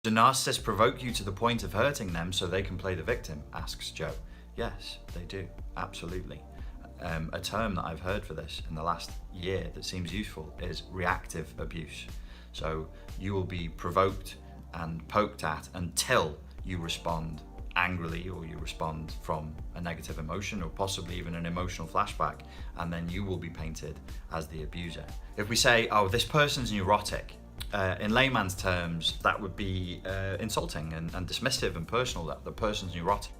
Does a narcissist provoke you to the point of hurting them so they can play the victim? Asks Joe. Yes, they do. Absolutely. A term that I've heard for this in the last year that seems useful is reactive abuse. So you will be provoked and poked at until you respond angrily, or you respond from a negative emotion, or possibly even an emotional flashback, and then you will be painted as the abuser. If we say, oh, this person's neurotic, in layman's terms, that would be insulting and dismissive and personal, that the person's neurotic.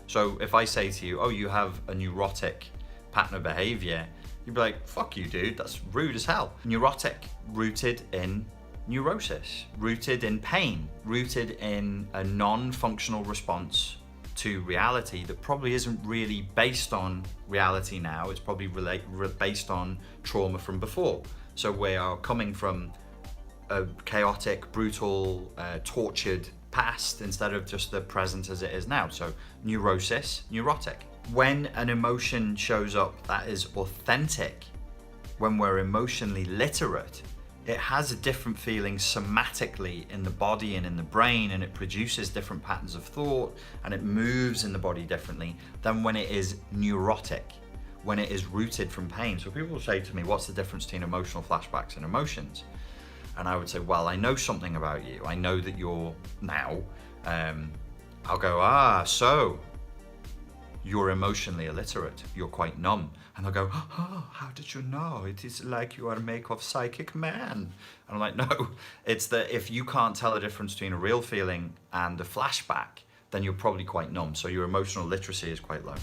So if I say to you, oh, you have a neurotic pattern of behavior, you'd be like, fuck you, dude, that's rude as hell. Neurotic, rooted in neurosis, rooted in pain, rooted in a non-functional response to reality that probably isn't really based on reality now. It's probably based on trauma from before. So we are coming from a chaotic, brutal, tortured past instead of just the present as it is now. So neurosis, neurotic. When an emotion shows up that is authentic, when we're emotionally literate, it has a different feeling somatically in the body and in the brain, and it produces different patterns of thought, and it moves in the body differently than when it is neurotic, when it is rooted from pain. So people will say to me, what's the difference between emotional flashbacks and emotions? And I would say, well, I know something about you. I know that you're now, I'll go, so you're emotionally illiterate, you're quite numb. And they'll go, oh, how did you know? It is like you are made of psychic man. And I'm like, no, it's that if you can't tell the difference between a real feeling and a flashback, then you're probably quite numb. So your emotional literacy is quite low.